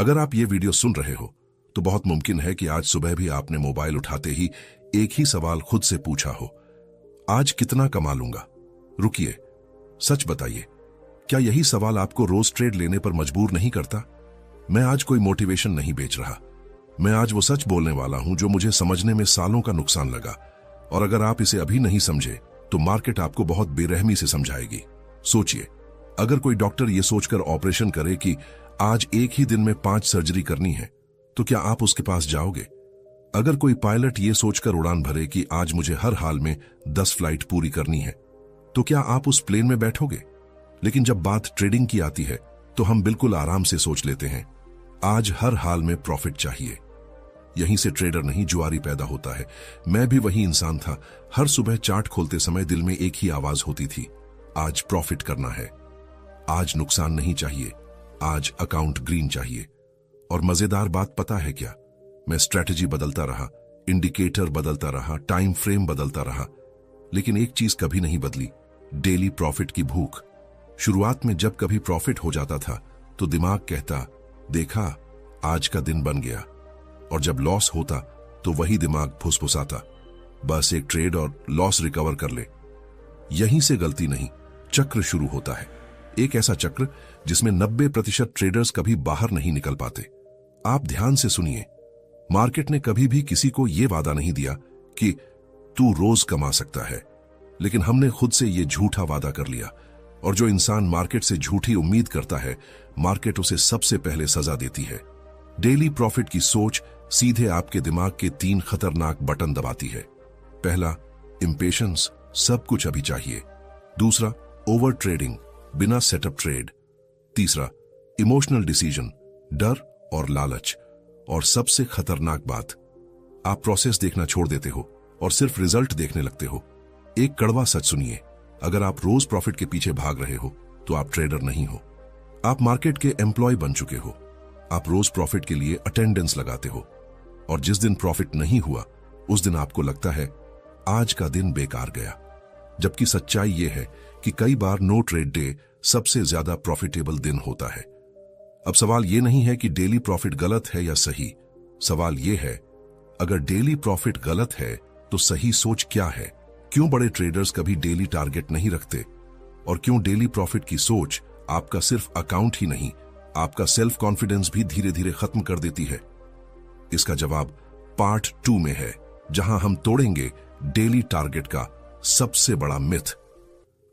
अगर आप ये वीडियो सुन रहे हो तो बहुत मुमकिन है कि आज सुबह भी आपने मोबाइल उठाते ही एक ही सवाल खुद से पूछा हो, आज कितना कमा लूंगा। रुकिए, सच बताइए, क्या यही सवाल आपको रोज ट्रेड लेने पर मजबूर नहीं करता? मैं आज कोई मोटिवेशन नहीं बेच रहा। मैं आज वो सच बोलने वाला हूं जो मुझे समझने में सालों का नुकसान लगा, और अगर आप इसे अभी नहीं समझे तो मार्केट आपको बहुत बेरहमी से समझाएगी। सोचिए, अगर कोई डॉक्टर ये सोचकर ऑपरेशन करे कि आज एक ही दिन में 5 सर्जरी करनी है, तो क्या आप उसके पास जाओगे? अगर कोई पायलट ये सोचकर उड़ान भरे कि आज मुझे हर हाल में 10 फ्लाइट पूरी करनी है, तो क्या आप उस प्लेन में बैठोगे? लेकिन जब बात ट्रेडिंग की आती है तो हम बिल्कुल आराम से सोच लेते हैं, आज हर हाल में प्रॉफिट चाहिए। यहीं से ट्रेडर नहीं, जुआरी पैदा होता है। मैं भी वही इंसान था। हर सुबह चार्ट खोलते समय दिल में एक ही आवाज होती थी, आज प्रॉफिट करना है, आज नुकसान नहीं चाहिए, आज अकाउंट ग्रीन चाहिए। और मजेदार बात पता है क्या? मैं स्ट्रेटजी बदलता रहा, इंडिकेटर बदलता रहा, टाइम फ्रेम बदलता रहा, लेकिन एक चीज कभी नहीं बदली, डेली प्रॉफिट की भूख। शुरुआत में जब कभी प्रॉफिट हो जाता था तो दिमाग कहता, देखा, आज का दिन बन गया। और जब लॉस होता तो वही दिमाग फुसफुसाता, बस एक ट्रेड और लॉस रिकवर कर ले। यहीं से गलती नहीं, चक्र शुरू होता है। एक ऐसा चक्र जिसमें 90% ट्रेडर्स कभी बाहर नहीं निकल पाते। आप ध्यान से सुनिए, मार्केट ने कभी भी किसी को यह वादा नहीं दिया कि तू रोज कमा सकता है, लेकिन हमने खुद से यह झूठा वादा कर लिया। और जो इंसान मार्केट से झूठी उम्मीद करता है, मार्केट उसे सबसे पहले सजा देती है। डेली प्रॉफिट की सोच सीधे आपके दिमाग के 3 खतरनाक बटन दबाती है। पहला, इंपेशेंस, सब कुछ अभी चाहिए। दूसरा, ओवर ट्रेडिंग, बिना सेटअप ट्रेड। तीसरा, इमोशनल डिसीजन, डर और लालच। और सबसे खतरनाक बात, आप प्रोसेस देखना छोड़ देते हो और सिर्फ रिजल्ट देखने लगते हो। एक कड़वा सच सुनिए, अगर आप रोज प्रॉफिट के पीछे भाग रहे हो तो आप ट्रेडर नहीं हो, आप मार्केट के एम्प्लॉय बन चुके हो। आप रोज प्रॉफिट के लिए अटेंडेंस लगाते हो, और जिस दिन प्रॉफिट नहीं हुआ उस दिन आपको लगता है आज का दिन बेकार गया। जबकि सच्चाई यह है कि कई बार नो ट्रेड डे सबसे ज्यादा प्रॉफिटेबल दिन होता है। अब सवाल यह नहीं है कि डेली प्रॉफिट गलत है या सही, सवाल यह है, अगर डेली प्रॉफिट गलत है तो सही सोच क्या है? क्यों बड़े ट्रेडर्स कभी डेली टारगेट नहीं रखते? और क्यों डेली प्रॉफिट की सोच आपका सिर्फ अकाउंट ही नहीं, आपका सेल्फ कॉन्फिडेंस भी धीरे धीरे खत्म कर देती है? इसका जवाब पार्ट 2 में है, जहां हम तोड़ेंगे डेली टारगेट का सबसे बड़ा मिथ।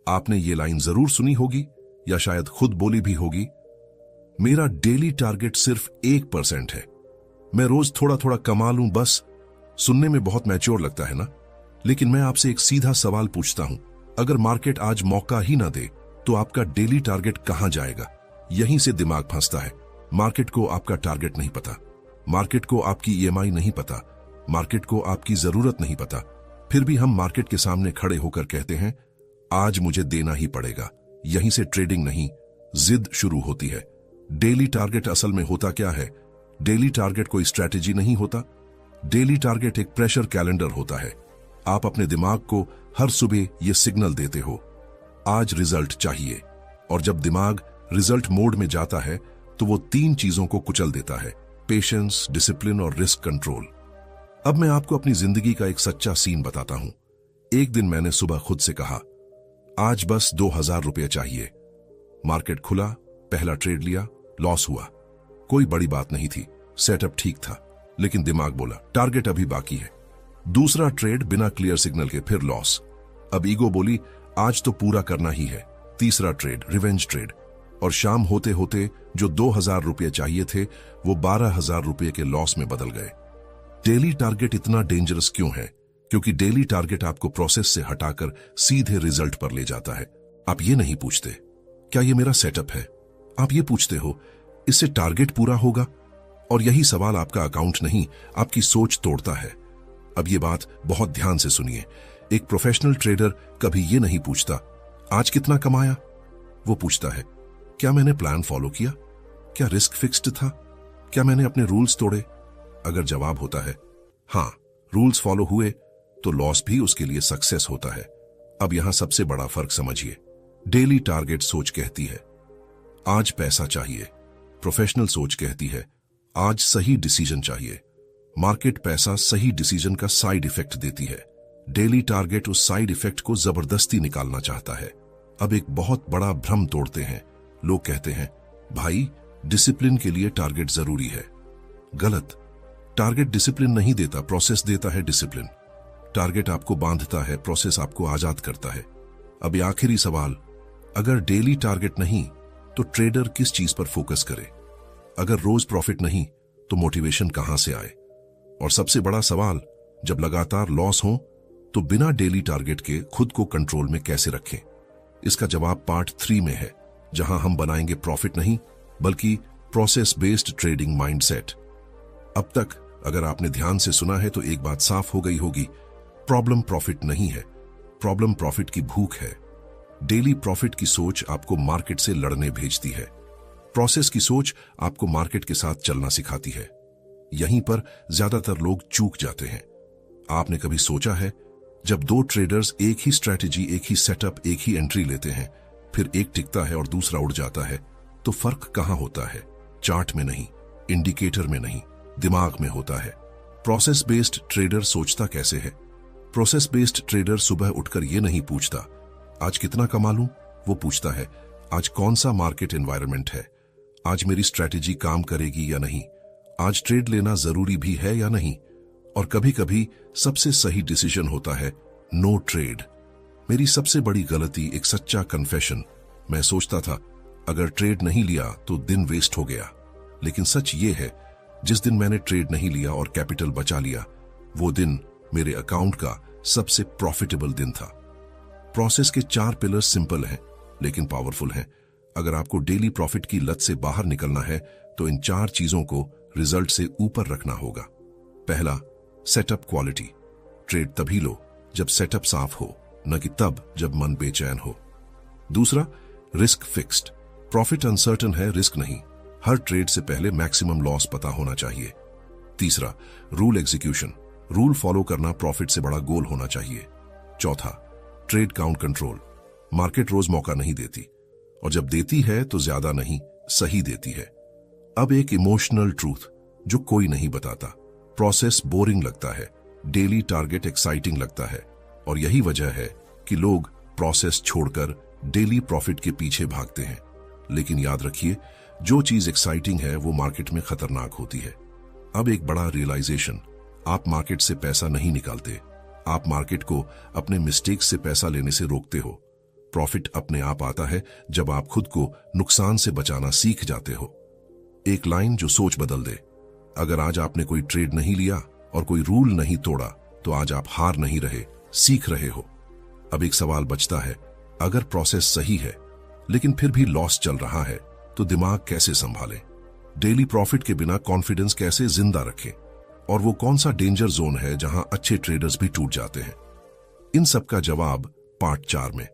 आपने ये लाइन जरूर सुनी होगी या शायद खुद बोली भी होगी, मेरा डेली टारगेट सिर्फ 1% है, मैं रोज थोड़ा थोड़ा कमा लूं बस। सुनने में बहुत मैच्योर लगता है ना? लेकिन मैं आपसे एक सीधा सवाल पूछता हूं, अगर मार्केट आज मौका ही ना दे तो आपका डेली टारगेट कहां जाएगा? यहीं से दिमाग फंसता है। मार्केट को आपका टारगेट नहीं पता, मार्केट को आपकी ईएमआई नहीं पता, मार्केट को आपकी जरूरत नहीं पता। फिर भी हम मार्केट के सामने खड़े होकर कहते हैं, आज मुझे देना ही पड़ेगा। यहीं से ट्रेडिंग नहीं, जिद शुरू होती है। डेली टारगेट असल में होता क्या है? डेली टारगेट कोई स्ट्रैटेजी नहीं होता। डेली टारगेट एक प्रेशर कैलेंडर होता है। आप अपने दिमाग को हर सुबह यह सिग्नल देते हो, आज रिजल्ट चाहिए। और जब दिमाग रिजल्ट मोड में जाता है तो वो 3 चीजों को कुचल देता है, पेशेंस, डिसिप्लिन और रिस्क कंट्रोल। अब मैं आपको अपनी जिंदगी का एक सच्चा सीन बताता हूं। एक दिन मैंने सुबह खुद से कहा, आज बस 2000 रुपये चाहिए। मार्केट खुला, पहला ट्रेड लिया, लॉस हुआ। कोई बड़ी बात नहीं थी, सेटअप ठीक था, लेकिन दिमाग बोला टारगेट अभी बाकी है। दूसरा ट्रेड बिना क्लियर सिग्नल के, फिर लॉस। अब ईगो बोली आज तो पूरा करना ही है। तीसरा ट्रेड, रिवेंज ट्रेड, और शाम होते होते जो 2000 रुपये चाहिए थे वो 12000 रुपये के लॉस में बदल गए। डेली टारगेट इतना डेंजरस क्यों है? क्योंकि डेली टारगेट आपको प्रोसेस से हटाकर सीधे रिजल्ट पर ले जाता है। आप ये नहीं पूछते क्या ये मेरा सेटअप है, आप ये पूछते हो इससे टारगेट पूरा होगा? और यही सवाल आपका अकाउंट नहीं, आपकी सोच तोड़ता है। अब ये बात बहुत ध्यान से सुनिए, एक प्रोफेशनल ट्रेडर कभी ये नहीं पूछता आज कितना कमाया, वो पूछता है क्या मैंने प्लान फॉलो किया, क्या रिस्क फिक्स्ड था, क्या मैंने अपने रूल्स तोड़े? अगर जवाब होता है हाँ, रूल्स फॉलो हुए, तो लॉस भी उसके लिए सक्सेस होता है। अब यहां सबसे बड़ा फर्क समझिए। डेली टारगेट सोच कहती है आज पैसा चाहिए, प्रोफेशनल सोच कहती है आज सही डिसीजन चाहिए। मार्केट पैसा सही डिसीजन का साइड इफेक्ट देती है। डेली टारगेट उस साइड इफेक्ट को जबरदस्ती निकालना चाहता है। अब एक बहुत बड़ा भ्रम तोड़ते हैं। लोग कहते हैं, भाई डिसिप्लिन के लिए टारगेट जरूरी है। गलत। टारगेट डिसिप्लिन नहीं देता, प्रोसेस देता है डिसिप्लिन। टारगेट आपको बांधता है, प्रोसेस आपको आजाद करता है। अब ये आखिरी सवाल, अगर डेली टारगेट नहीं तो ट्रेडर किस चीज पर फोकस करे? अगर रोज प्रॉफिट नहीं तो मोटिवेशन कहां से आए? और सबसे बड़ा सवाल, जब लगातार लॉस हो तो बिना डेली टारगेट के खुद को कंट्रोल में कैसे रखें? इसका जवाब पार्ट 3 में है, जहां हम बनाएंगे प्रॉफिट नहीं बल्कि प्रोसेस बेस्ड ट्रेडिंग माइंडसेट। अब तक अगर आपने ध्यान से सुना है तो एक बात साफ हो गई होगी, प्रॉब्लम प्रॉफिट नहीं है, प्रॉब्लम प्रॉफिट की भूख है। डेली प्रॉफिट की सोच आपको मार्केट से लड़ने भेजती है, प्रोसेस की सोच आपको मार्केट के साथ चलना सिखाती है। यहीं पर ज्यादातर लोग चूक जाते हैं। आपने कभी सोचा है, जब दो ट्रेडर्स एक ही स्ट्रैटेजी, एक ही सेटअप, एक ही एंट्री लेते हैं, फिर एक टिकता है और दूसरा उड़ जाता है, तो फर्क कहां होता है? चार्ट में नहीं, इंडिकेटर में नहीं, दिमाग में होता है। प्रोसेस बेस्ड ट्रेडर सोचता कैसे है? प्रोसेस बेस्ड ट्रेडर सुबह उठकर यह नहीं पूछता आज कितना कमा लूं, वो पूछता है आज कौन सा मार्केट एनवायरनमेंट है, आज मेरी स्ट्रैटेजी काम करेगी या नहीं, आज ट्रेड लेना जरूरी भी है या नहीं। और कभी कभी सबसे सही डिसीजन होता है नो ट्रेड। मेरी सबसे बड़ी गलती, एक सच्चा कन्फेशन, मैं सोचता था अगर ट्रेड नहीं लिया तो दिन वेस्ट हो गया। लेकिन सच ये है, जिस दिन मैंने ट्रेड नहीं लिया और कैपिटल बचा लिया, वो दिन मेरे अकाउंट का सबसे प्रॉफिटेबल दिन था। प्रोसेस के 4 पिलर्स सिंपल हैं लेकिन पावरफुल हैं। अगर आपको डेली प्रॉफिट की लत से बाहर निकलना है तो इन 4 चीजों को रिजल्ट से ऊपर रखना होगा। पहला, सेटअप क्वालिटी। ट्रेड तभी लो जब सेटअप साफ हो, न कि तब जब मन बेचैन हो। दूसरा, रिस्क फिक्स्ड। प्रॉफिट अनसर्टन है, रिस्क नहीं। हर ट्रेड से पहले मैक्सिमम लॉस पता होना चाहिए। तीसरा, रूल एग्जीक्यूशन। रूल फॉलो करना प्रॉफिट से बड़ा गोल होना चाहिए। चौथा, ट्रेड काउंट कंट्रोल। मार्केट रोज मौका नहीं देती, और जब देती है तो ज्यादा नहीं, सही देती है। अब एक इमोशनल ट्रूथ जो कोई नहीं बताता, प्रोसेस बोरिंग लगता है, डेली टारगेट एक्साइटिंग लगता है, और यही वजह है कि लोग प्रोसेस छोड़कर डेली प्रॉफिट के पीछे भागते हैं। लेकिन याद रखिए, जो चीज एक्साइटिंग है वो मार्केट में खतरनाक होती है। अब एक बड़ा रियलाइजेशन, आप मार्केट से पैसा नहीं निकालते, आप मार्केट को अपने मिस्टेक से पैसा लेने से रोकते हो। प्रॉफिट अपने आप आता है जब आप खुद को नुकसान से बचाना सीख जाते हो। एक लाइन जो सोच बदल दे, अगर आज आपने कोई ट्रेड नहीं लिया और कोई रूल नहीं तोड़ा तो आज आप हार नहीं रहे, सीख रहे हो। अब एक सवाल बचता है, अगर प्रोसेस सही है लेकिन फिर भी लॉस चल रहा है तो दिमाग कैसे संभालें? डेली प्रॉफिट के बिना कॉन्फिडेंस कैसे जिंदा रखें? और वो कौन सा डेंजर जोन है जहां अच्छे ट्रेडर्स भी टूट जाते हैं? इन सब का जवाब पार्ट 4 में,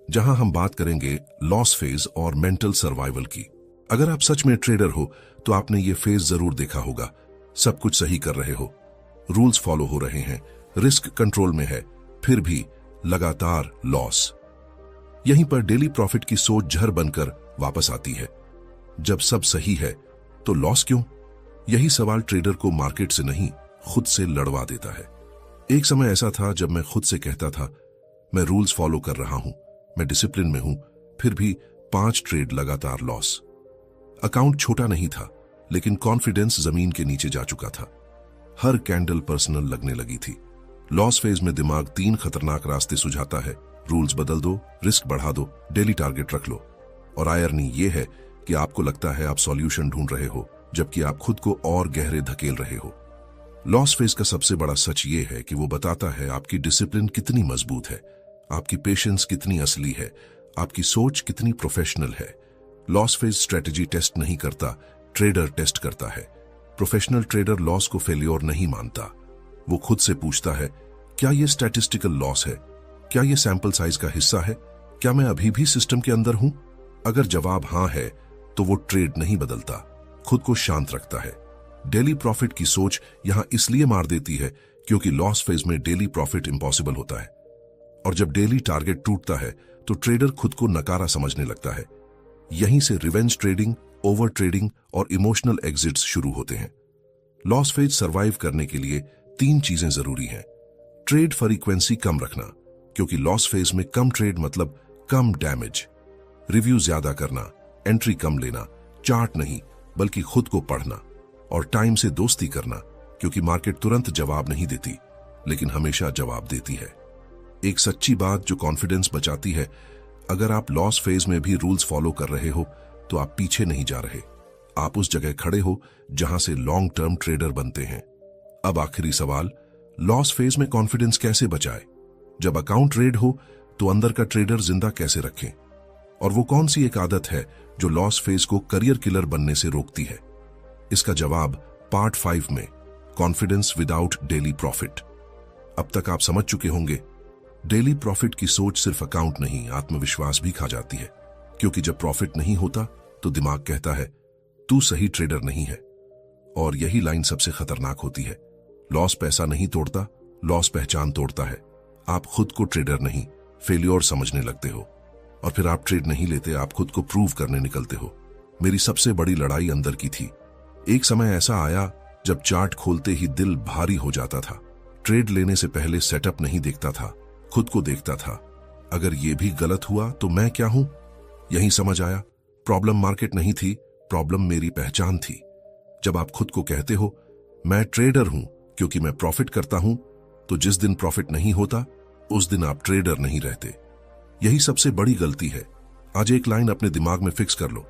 जहां हम बात करेंगे लॉस फेज और मेंटल सर्वाइवल की। अगर आप सच में ट्रेडर हो तो आपने ये फेज जरूर देखा होगा। सब कुछ सही कर रहे हो, रूल्स फॉलो हो रहे हैं, रिस्क कंट्रोल में है, फिर भी लगातार लॉस। यहीं पर डेली प्रॉफिट की सोच जहर बनकर वापस आती है। जब सब सही है तो लॉस क्यों? यही सवाल ट्रेडर को मार्केट से नहीं, खुद से लड़वा देता है। एक समय ऐसा था जब मैं खुद से कहता था, मैं रूल्स फॉलो कर रहा हूं, मैं डिसिप्लिन में हूं, फिर भी 5 ट्रेड लगातार लॉस। अकाउंट छोटा नहीं था लेकिन कॉन्फिडेंस जमीन के नीचे जा चुका था। हर कैंडल पर्सनल लगने लगी थी। लॉस फेज में दिमाग 3 खतरनाक रास्ते सुझाता है, रूल्स बदल दो, रिस्क बढ़ा दो, डेली टारगेट रख लो। और आयरनी ये है कि आपको लगता है आप सॉल्यूशन ढूंढ रहे हो, जबकि आप खुद को और गहरे धकेल रहे हो। लॉस फेज का सबसे बड़ा सच ये है कि वो बताता है आपकी डिसिप्लिन कितनी मजबूत है, आपकी पेशेंस कितनी असली है, आपकी सोच कितनी प्रोफेशनल है। लॉस फेज स्ट्रेटेजी टेस्ट नहीं करता, ट्रेडर टेस्ट करता है। प्रोफेशनल ट्रेडर लॉस को फेल्योर नहीं मानता, वो खुद से पूछता है, क्या ये स्टैटिस्टिकल लॉस है? क्या ये सैंपल साइज का हिस्सा है? क्या मैं अभी भी सिस्टम के अंदर हूं? अगर जवाब हां है तो वो ट्रेड नहीं बदलता, खुद को शांत रखता है। डेली प्रॉफिट की सोच यहां इसलिए मार देती है क्योंकि लॉस फेज में डेली प्रॉफिट इंपॉसिबल होता है, और जब डेली टारगेट टूटता है तो ट्रेडर खुद को नकारा समझने लगता है। यहीं से रिवेंज ट्रेडिंग ओवर ट्रेडिंग और इमोशनल एग्जिट्स शुरू होते हैं। लॉस फेज सरवाइव करने के लिए 3 चीजें जरूरी हैं। ट्रेड फ्रीक्वेंसी कम रखना, क्योंकि लॉस फेज में कम ट्रेड मतलब कम डैमेज। रिव्यू ज्यादा करना, एंट्री कम लेना, चार्ट नहीं बल्कि खुद को पढ़ना। और टाइम से दोस्ती करना, क्योंकि मार्केट तुरंत जवाब नहीं देती लेकिन हमेशा जवाब देती है। एक सच्ची बात जो कॉन्फिडेंस बचाती है, अगर आप लॉस फेज में भी रूल्स फॉलो कर रहे हो तो आप पीछे नहीं जा रहे, आप उस जगह खड़े हो जहां से लॉन्ग टर्म ट्रेडर बनते हैं। अब आखिरी सवाल, लॉस फेज में कॉन्फिडेंस कैसे बचाए? जब अकाउंट रेड हो तो अंदर का ट्रेडर जिंदा कैसे रखें? और वो कौन सी एक आदत है जो लॉस फेज को करियर किलर बनने से रोकती है? इसका जवाब पार्ट 5 में, कॉन्फिडेंस विदाउट डेली प्रॉफिट। अब तक आप समझ चुके होंगे, डेली प्रॉफिट की सोच सिर्फ अकाउंट नहीं, आत्मविश्वास भी खा जाती है। क्योंकि जब प्रॉफिट नहीं होता तो दिमाग कहता है तू सही ट्रेडर नहीं है। और यही लाइन सबसे खतरनाक होती है। लॉस पैसा नहीं तोड़ता, लॉस पहचान तोड़ता है। आप खुद को ट्रेडर नहीं, फेल्योर समझने लगते हो और फिर आप ट्रेड नहीं लेते, आप खुद को प्रूव करने निकलते हो। मेरी सबसे बड़ी लड़ाई अंदर की थी। एक समय ऐसा आया जब चार्ट खोलते ही दिल भारी हो जाता था। ट्रेड लेने से पहले सेटअप नहीं देखता था, खुद को देखता था। अगर ये भी गलत हुआ तो मैं क्या हूं? यही समझ आया, प्रॉब्लम मार्केट नहीं थी, प्रॉब्लम मेरी पहचान थी। जब आप खुद को कहते हो मैं ट्रेडर हूं क्योंकि मैं प्रॉफिट करता हूं, तो जिस दिन प्रॉफिट नहीं होता उस दिन आप ट्रेडर नहीं रहते। यही सबसे बड़ी गलती है। आज एक लाइन अपने दिमाग में फिक्स कर लो,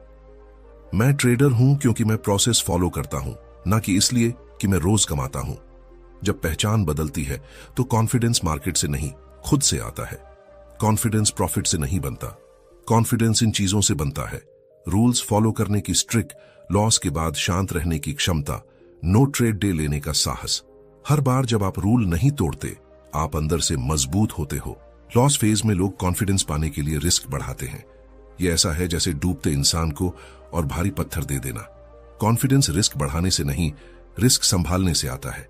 मैं ट्रेडर हूं क्योंकि मैं प्रोसेस फॉलो करता हूं, ना कि इसलिए कि मैं रोज कमाता हूं। जब पहचान बदलती है तो कॉन्फिडेंस मार्केट से नहीं, खुद से आता है। कॉन्फिडेंस प्रॉफिट से नहीं बनता, कॉन्फिडेंस इन चीजों से बनता है। रूल्स फॉलो करने की स्ट्रिक, लॉस के बाद शांत रहने की क्षमता, नो ट्रेड डे लेने का साहस। हर बार जब आप रूल नहीं तोड़ते, आप अंदर से मजबूत होते हो। लॉस फेज में लोग कॉन्फिडेंस पाने के लिए रिस्क बढ़ाते हैं। यह ऐसा है जैसे डूबते इंसान को और भारी पत्थर दे देना। कॉन्फिडेंस रिस्क बढ़ाने से नहीं, रिस्क संभालने से आता है।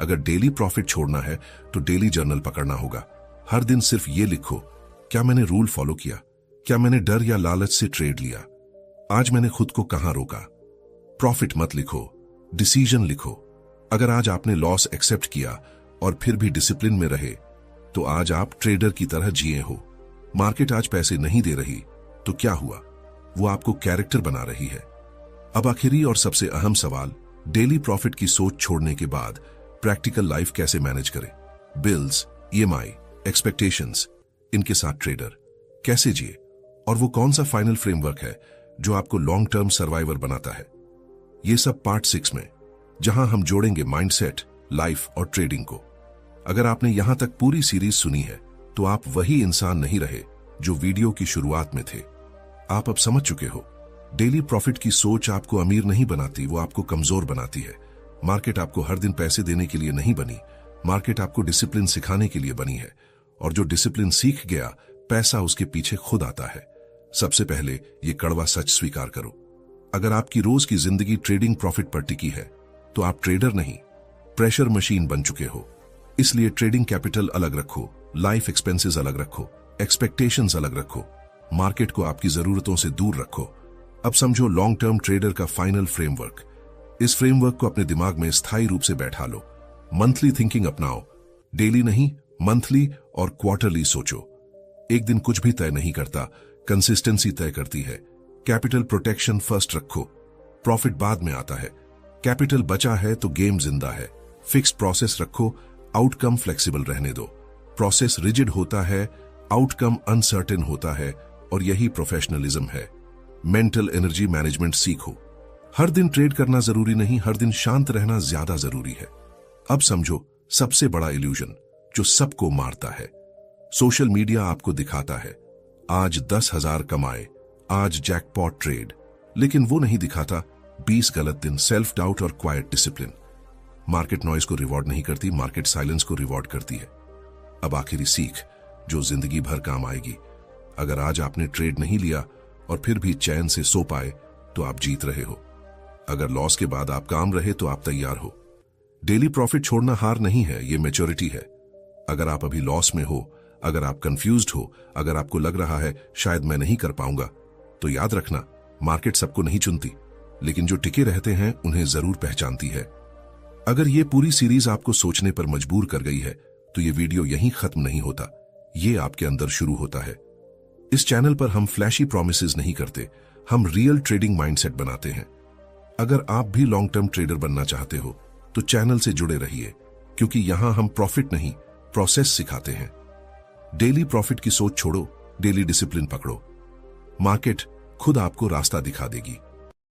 अगर डेली प्रॉफिट छोड़ना है तो डेली जर्नल पकड़ना होगा। हर दिन सिर्फ ये लिखो, क्या मैंने रूल फॉलो किया? क्या मैंने डर या लालच से ट्रेड लिया? आज मैंने खुद को कहां रोका? प्रॉफिट मत लिखो, डिसीजन लिखो। अगर आज आपने लॉस एक्सेप्ट किया और फिर भी डिसिप्लिन में रहे, तो आज आप ट्रेडर की तरह जिए हो। मार्केट आज पैसे नहीं दे रही तो क्या हुआ? वो आपको कैरेक्टर बना रही है। अब आखिरी और सबसे अहम सवाल, डेली प्रॉफिट की सोच छोड़ने के बाद प्रैक्टिकल लाइफ कैसे मैनेज करें? बिल्स, EMI, एक्सपेक्टेशंस, इनके साथ ट्रेडर कैसे जिए? और वो कौन सा फाइनल फ्रेमवर्क है जो आपको लॉन्ग टर्म सर्वाइवर बनाता है? ये सब पार्ट 6 में, जहां हम जोड़ेंगे माइंडसेट, लाइफ और ट्रेडिंग को। अगर आपने यहां तक पूरी सीरीज सुनी है तो आप वही इंसान नहीं रहे जो वीडियो की शुरुआत में थे। आप अब समझ चुके हो, डेली प्रॉफिट की सोच आपको अमीर नहीं बनाती, वो आपको कमजोर बनाती है। मार्केट आपको हर दिन पैसे देने के लिए नहीं बनी, मार्केट आपको डिसिप्लिन सिखाने के लिए बनी है। और जो डिसिप्लिन सीख गया, पैसा उसके पीछे खुद आता है। सबसे पहले ये कड़वा सच स्वीकार करो, अगर आपकी रोज की जिंदगी ट्रेडिंग प्रॉफिट पर टिकी है तो आप ट्रेडर नहीं, प्रेशर मशीन बन चुके हो। इसलिए ट्रेडिंग कैपिटल अलग रखो, लाइफ एक्सपेंसेस अलग रखो, एक्सपेक्टेशंस अलग रखो, मार्केट को आपकी जरूरतों से दूर रखो। अब समझो लॉन्ग टर्म ट्रेडर का फाइनल फ्रेमवर्क। इस फ्रेमवर्क को अपने दिमाग में स्थायी रूप से बैठा लो। मंथली थिंकिंग अपनाओ, डेली नहीं, मंथली और क्वार्टरली सोचो। एक दिन कुछ भी तय नहीं करता, कंसिस्टेंसी तय करती है। कैपिटल प्रोटेक्शन फर्स्ट रखो, प्रॉफिट बाद में आता है। कैपिटल बचा है तो गेम जिंदा है। फिक्स्ड प्रोसेस रखो, आउटकम फ्लेक्सिबल रहने दो। प्रोसेस रिजिड होता है, आउटकम अनसर्टेन होता है, और यही प्रोफेशनलिज्म है। मेंटल एनर्जी मैनेजमेंट सीखो। हर दिन ट्रेड करना जरूरी नहीं, हर दिन शांत रहना ज्यादा जरूरी है। अब समझो सबसे बड़ा इल्यूजन जो सबको मारता है। सोशल मीडिया आपको दिखाता है आज 10,000 कमाए, आज जैकपॉट ट्रेड, लेकिन वो नहीं दिखाता 20 गलत दिन, सेल्फ डाउट और क्वाइट डिसिप्लिन। मार्केट नॉइज को रिवॉर्ड नहीं करती, मार्केट साइलेंस को रिवॉर्ड करती है। अब आखिरी सीख जो जिंदगी भर काम आएगी। अगर आज आपने ट्रेड नहीं लिया और फिर भी चैन से सो पाए तो आप जीत रहे हो। अगर लॉस के बाद आप काम रहे तो आप तैयार हो। डेली प्रॉफिट छोड़ना हार नहीं है, ये मैच्योरिटी है। अगर आप अभी लॉस में हो, अगर आप कंफ्यूज्ड हो, अगर आपको लग रहा है शायद मैं नहीं कर पाऊंगा, तो याद रखना, मार्केट सबको नहीं चुनती, लेकिन जो टिके रहते हैं उन्हें जरूर पहचानती है। अगर ये पूरी सीरीज आपको सोचने पर मजबूर कर गई है तो ये वीडियो यहीं खत्म नहीं होता, ये आपके अंदर शुरू होता है। इस चैनल पर हम फ्लैशी प्रॉमिसेस नहीं करते, हम रियल ट्रेडिंग माइंडसेट बनाते हैं। अगर आप भी लॉन्ग टर्म ट्रेडर बनना चाहते हो तो चैनल से जुड़े रहिए, क्योंकि यहां हम प्रॉफिट नहीं प्रोसेस सिखाते हैं। डेली प्रॉफिट की सोच छोड़ो, डेली डिसिप्लिन पकड़ो। मार्केट खुद आपको रास्ता दिखा देगी।